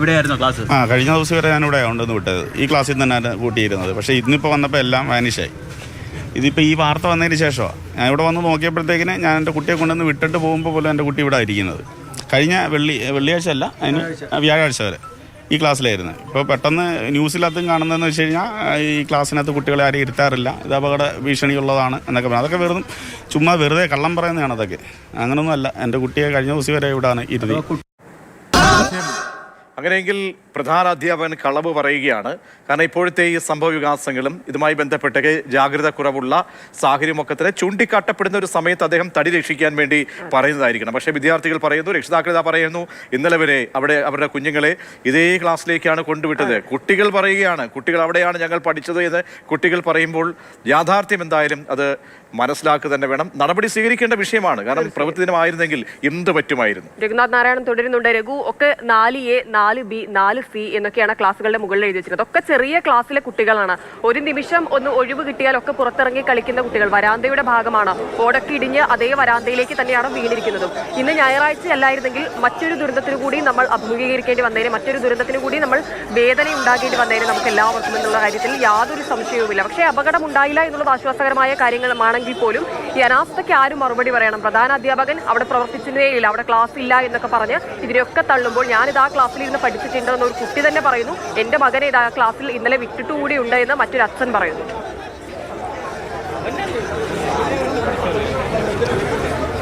ഇവിടെയായിരുന്നു ക്ലാസ്? കഴിഞ്ഞ ദിവസം വരെ ഞാനിവിടെ ഉണ്ടെന്ന് വിട്ടത്. ഈ ക്ലാസ്സിൽ തന്നെ കൂട്ടിയിരുന്നത്. പക്ഷേ ഇന്നിപ്പോൾ വന്നപ്പോൾ എല്ലാം വാനിഷായി. ഇതിപ്പോൾ ഈ വാർത്ത വന്നതിന് ശേഷമാണ് ഞാൻ ഇവിടെ വന്ന് നോക്കിയപ്പോഴത്തേക്കിന് ഞാൻ എൻ്റെ കുട്ടിയെ കൊണ്ടുവന്ന് വിട്ടിട്ട് പോകുമ്പോൾ പോലും എൻ്റെ കുട്ടി ഇവിടെ ഇരിക്കുന്നത്. കഴിഞ്ഞ വെള്ളിയാഴ്ച അല്ല, അതിന് വ്യാഴാഴ്ച വരെ ഈ ക്ലാസ്സിലായിരുന്നു. ഇപ്പോൾ പെട്ടെന്ന് ന്യൂസിലകത്തും കാണുന്നതെന്ന് വെച്ച് കഴിഞ്ഞാൽ ഈ ക്ലാസ്സിനകത്ത് കുട്ടികളെ ആരും ഇരുത്താറില്ല, ഇത് അപകട ഭീഷണിയുള്ളതാണ് എന്നൊക്കെ പറഞ്ഞു. അതൊക്കെ ചുമ്മാ വെറുതെ കള്ളം പറയുന്നതാണ് അതൊക്കെ. അങ്ങനൊന്നും അല്ല. എൻ്റെ കുട്ടിയെ കഴിഞ്ഞ ദിവസം വരെ ഇവിടെയാണ് ഇരുത്തി. അങ്ങനെയെങ്കിൽ പ്രധാന അധ്യാപകൻ കളവ് പറയുകയാണ്. കാരണം ഇപ്പോഴത്തെ ഈ സംഭവ വികാസങ്ങളും ഇതുമായി ബന്ധപ്പെട്ട് ജാഗ്രത കുറവുള്ള സാഹചര്യമൊക്കെ തന്നെ ചൂണ്ടിക്കാട്ടപ്പെടുന്ന ഒരു സമയത്ത് അദ്ദേഹം തടി രക്ഷിക്കാൻ വേണ്ടി പറയുന്നതായിരിക്കണം. പക്ഷേ വിദ്യാർത്ഥികൾ പറയുന്നു, രക്ഷിതാക്കൾ പറയുന്നു, ഇന്നലെ വരെ അവരുടെ കുഞ്ഞുങ്ങളെ ഇതേ ക്ലാസ്സിലേക്കാണ് കൊണ്ടുവിട്ടത്. കുട്ടികൾ പറയുകയാണ്, കുട്ടികൾ അവിടെയാണ് ഞങ്ങൾ പഠിച്ചത് എന്ന് കുട്ടികൾ പറയുമ്പോൾ യാഥാർത്ഥ്യം എന്തായാലും അത് മനസ്സിലാക്കുക തന്നെ വേണം. നടപടി സ്വീകരിക്കേണ്ട വിഷയമാണ്. കാരണം പ്രവൃത്തി ദിനമായിരുന്നെങ്കിൽ എന്ത് പറ്റുമായിരുന്നു. രഘുനാഥ് നാരായണൻ തുടരുന്നുണ്ട്. രഘു, ഒക്കെ 4A 4B 4C എന്നൊക്കെയാണ് ക്ലാസ്സുകളുടെ മുകളിൽ എഴുതി വെച്ചിരുന്നത്. ഒക്കെ ചെറിയ ക്ലാസ്സിലെ കുട്ടികളാണ്. ഒരു നിമിഷം ഒന്ന് ഒഴിവ് കിട്ടിയാൽ ഒക്കെ പുറത്തിറങ്ങി കളിക്കുന്ന കുട്ടികൾ. വരാന്തയുടെ ഭാഗമാണ്. ഓടൊക്കെ ഇടിഞ്ഞ് അതേ വരാന്തയിലേക്ക് തന്നെയാണ് വീണിരിക്കുന്നതും. ഇന്ന് ഞായറാഴ്ച അല്ലായിരുന്നെങ്കിൽ മറ്റൊരു ദുരന്തത്തിന് കൂടി നമ്മൾ അഭിമുഖീകരിക്കേണ്ടി വന്നേനെ, മറ്റൊരു ദുരന്തത്തിന് കൂടി നമ്മൾ വേദന ഉണ്ടാക്കേണ്ടി വന്നേനെ നമുക്ക് എല്ലാവർക്കും എന്നുള്ള കാര്യത്തിൽ യാതൊരു സംശയവുമില്ല. പക്ഷേ അപകടം ഉണ്ടായില്ല എന്നുള്ളത് ആശ്വാസകരമായ കാര്യങ്ങളുമാണെങ്കിൽ പോലും ഈ അനാസ്ഥയ്ക്ക് ആരും മറുപടി പറയണം. പ്രധാന അധ്യാപകൻ അവിടെ പ്രവർത്തിച്ചിരുന്നേയില്ല, അവിടെ ക്ലാസ് ഇല്ല എന്നൊക്കെ പറഞ്ഞ് ഇതിനൊക്കെ തള്ളുമ്പോൾ ഞാനിത് ആ ക്ലാസ്സിൽ ഇരുന്ന് പഠിച്ചിട്ടുണ്ടെന്ന് ഒരു കുട്ടി തന്നെ പറയുന്നു. എൻ്റെ മകനെ ഇത് ആ ക്ലാസ്സിൽ ഇന്നലെ വിട്ടിട്ടുകൂടി ഉണ്ട് എന്ന് മറ്റൊരു അച്ഛൻ പറയുന്നു.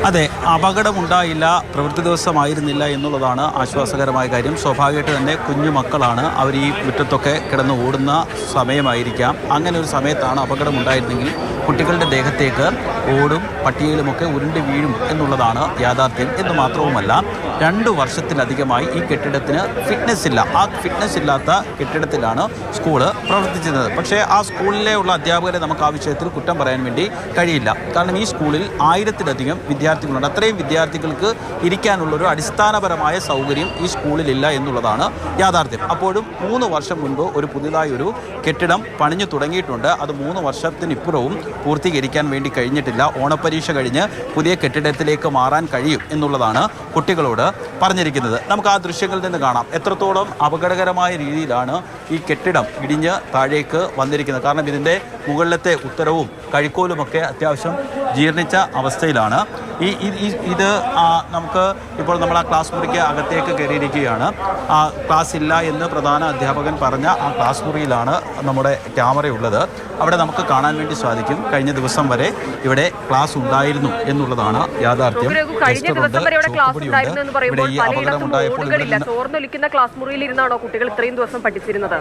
അതെ, അപകടമുണ്ടായില്ല, പ്രവൃത്തി ദിവസമായിരുന്നില്ല എന്നുള്ളതാണ് ആശ്വാസകരമായ കാര്യം. സ്വാഭാവികമായിട്ട് തന്നെ കുഞ്ഞു മക്കളാണ്, അവർ ഈ മുറ്റത്തൊക്കെ കിടന്ന് ഓടുന്ന സമയമായിരിക്കാം. അങ്ങനെ ഒരു സമയത്താണ് അപകടമുണ്ടായിരുന്നെങ്കിൽ കുട്ടികളുടെ ദേഹത്തേക്ക് ഓടും പട്ടികയിലുമൊക്കെ ഉരുണ്ട് വീഴും എന്നുള്ളതാണ് യാഥാർത്ഥ്യം. എന്ന് മാത്രവുമല്ല, 2 വർഷത്തിലധികമായി ഈ കെട്ടിടത്തിന് ഫിറ്റ്നസ് ഇല്ല. ആ ഫിറ്റ്നസ് ഇല്ലാത്ത കെട്ടിടത്തിലാണ് സ്കൂള് പ്രവർത്തിച്ചിരുന്നത്. പക്ഷേ ആ സ്കൂളിലെ ഉള്ള അധ്യാപകരെ നമുക്ക് ആ വിഷയത്തിൽ കുറ്റം പറയാൻ വേണ്ടി കഴിയില്ല. കാരണം ഈ സ്കൂളിൽ 1000-ലധികം വിദ്യാർത്ഥികളുണ്ട്. അത്രയും വിദ്യാർത്ഥികൾക്ക് ഇരിക്കാനുള്ളൊരു അടിസ്ഥാനപരമായ സൗകര്യം ഈ സ്കൂളിലില്ല എന്നുള്ളതാണ് യാഥാർത്ഥ്യം. അപ്പോഴും 3 വർഷം മുൻപ് ഒരു പുതിയതായൊരു കെട്ടിടം പണിഞ്ഞു തുടങ്ങിയിട്ടുണ്ട്. അത് 3 വർഷത്തിനിപ്പുറവും പൂർത്തീകരിക്കാൻ വേണ്ടി കഴിഞ്ഞിട്ടില്ല. ഓണപ്പരീക്ഷ കഴിഞ്ഞ് പുതിയ കെട്ടിടത്തിലേക്ക് മാറാൻ കഴിയും എന്നുള്ളതാണ് കുട്ടികളോട് പറഞ്ഞിരിക്കുന്നത്. നമുക്ക് ആ ദൃശ്യങ്ങളിൽ നിന്ന് കാണാം എത്രത്തോളം അപകടകരമായ രീതിയിലാണ് ഈ കെട്ടിടം ഇടിഞ്ഞ് താഴേക്ക് വന്നിരിക്കുന്നത്. കാരണം ഇതിൻ്റെ മുകളിലത്തെ ഉത്തരവും കഴിക്കോലുമൊക്കെ അത്യാവശ്യം ജീർണിച്ച അവസ്ഥയിലാണ്. ഇത് നമുക്ക് ഇപ്പോൾ നമ്മൾ ആ ക്ലാസ് മുറിക്ക് അകത്തേക്ക് കയറിയിരിക്കുകയാണ്. ക്ലാസ് ഇല്ല എന്ന് പ്രധാന അധ്യാപകൻ പറഞ്ഞ ആ ക്ലാസ് മുറിയിലാണ് നമ്മുടെ ക്യാമറയുള്ളത്. അവിടെ നമുക്ക് കാണാൻ വേണ്ടി സാധിക്കും കഴിഞ്ഞ ദിവസം വരെ ഇവിടെ ക്ലാസ് ഉണ്ടായിരുന്നു എന്നുള്ളതാണ് യാഥാർത്ഥ്യം. ഇവിടെ ഈ അപകടം ഉണ്ടായപ്പോൾ ചോർന്നൊലിക്കുന്ന ക്ലാസ് മുറിയിൽ ഇരുന്നാണോ കുട്ടികൾ ഇത്രയും ദിവസം പഠിച്ചിരുന്നത്?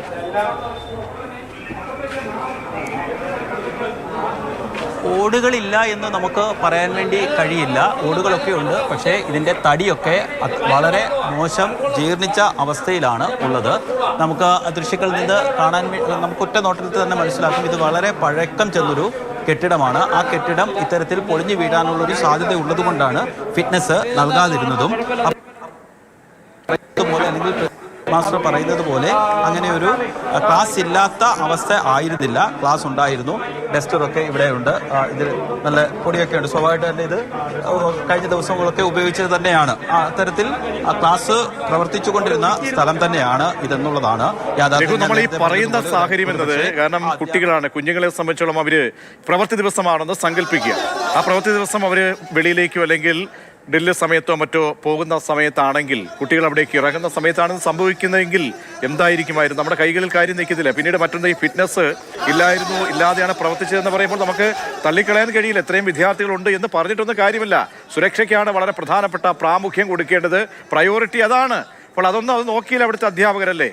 ഓടുകളില്ല എന്ന് നമുക്ക് പറയാൻ വേണ്ടി കഴിയില്ല. ഓടുകളൊക്കെ ഉണ്ട്, പക്ഷേ ഇതിൻ്റെ തടിയൊക്കെ വളരെ മോശം ജീർണിച്ച അവസ്ഥയിലാണ് ഉള്ളത്. നമുക്ക് ദൃശ്യങ്ങളിൽ നിന്ന് കാണാൻ നമുക്ക് ഒറ്റ നോട്ടത്തിൽ തന്നെ മനസ്സിലാക്കും ഇത് വളരെ പഴക്കം ചെന്നൊരു കെട്ടിടമാണ്. ആ കെട്ടിടം ഇത്തരത്തിൽ പൊളിഞ്ഞു വീഴാനുള്ളൊരു സാധ്യത ഉള്ളതുകൊണ്ടാണ് ഫിറ്റ്നസ് നൽകാതിരുന്നതും. അല്ലെങ്കിൽ മാസ്റ്റർ പറയുന്നത് പോലെ അങ്ങനെ ഒരു ക്ലാസ് ഇല്ലാത്ത അവസ്ഥ ആയിരുന്നില്ല. ക്ലാസ് ഉണ്ടായിരുന്നു. ഡസ്റ്ററൊക്കെ ഇവിടെയുണ്ട്. ഇതിൽ നല്ല പൊടിയൊക്കെ ഉണ്ട്. സ്വാഭാവികമായിട്ട് തന്നെ ഇത് കഴിഞ്ഞ ദിവസങ്ങളൊക്കെ ഉപയോഗിച്ചത് തന്നെയാണ്. അത്തരത്തിൽ ക്ലാസ് പ്രവർത്തിച്ചു കൊണ്ടിരുന്ന സ്ഥലം തന്നെയാണ് ഇതെന്നുള്ളതാണ് യാഥാർത്ഥ്യം. നമ്മൾ ഈ പറയുന്ന സാഹചര്യം എന്നത് കാരണം കുട്ടികളാണ്, കുഞ്ഞുങ്ങളെ സംബന്ധിച്ചോളം അവര് പ്രവൃത്തി ദിവസമാണെന്ന് സങ്കല്പിക്കുക. ആ പ്രവൃത്തി ദിവസം അവര് വെളിയിലേക്കോ അല്ലെങ്കിൽ ഡ്രില്ല് സമയത്തോ മറ്റോ പോകുന്ന സമയത്താണെങ്കിൽ, കുട്ടികൾ അവിടേക്ക് ഇറങ്ങുന്ന സമയത്താണ് സംഭവിക്കുന്നതെങ്കിൽ എന്തായിരിക്കുമായിരുന്നു? നമ്മുടെ കൈകളിൽ കാര്യം നിൽക്കുന്നില്ല. പിന്നീട് മറ്റൊന്ന് ഈ ഫിറ്റ്നസ് ഇല്ലാതെയാണ് പ്രവർത്തിച്ചതെന്ന് പറയുമ്പോൾ നമുക്ക് തള്ളിക്കളയാൻ കഴിയില്ല. എത്രയും വിദ്യാർത്ഥികളുണ്ട് എന്ന് പറഞ്ഞിട്ടൊന്നും കാര്യമില്ല. സുരക്ഷയ്ക്കാണ് വളരെ പ്രധാനപ്പെട്ട പ്രാമുഖ്യം കൊടുക്കേണ്ടത്. പ്രയോറിറ്റി അതാണ്. അപ്പോൾ അത് നോക്കിയില്ല അവിടുത്തെ അധ്യാപകരല്ലേ?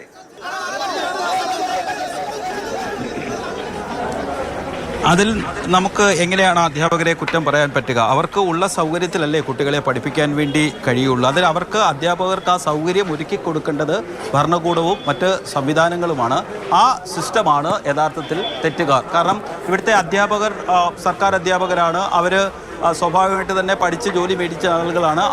അതിൽ നമുക്ക് എങ്ങനെയാണ് അധ്യാപകരെ കുറ്റം പറയാൻ പറ്റുക? അവർക്ക് ഉള്ള സൗകര്യത്തിലല്ലേ കുട്ടികളെ പഠിപ്പിക്കാൻ വേണ്ടി കഴിയുള്ളൂ. അതിൽ അധ്യാപകർക്ക് ആ സൗകര്യം ഒരുക്കി കൊടുക്കേണ്ടത് ഭരണകൂടവും മറ്റ് സംവിധാനങ്ങളുമാണ്. ആ സിസ്റ്റമാണ് യഥാർത്ഥത്തിൽ തെറ്റുകാർ. കാരണം ഇവിടുത്തെ അധ്യാപകർ സർക്കാർ അധ്യാപകരാണ്. അവർ സ്വാഭാവികമായിട്ട് തന്നെ പഠിച്ച് ജോലി മേടിച്ച ആളുകളാണ്.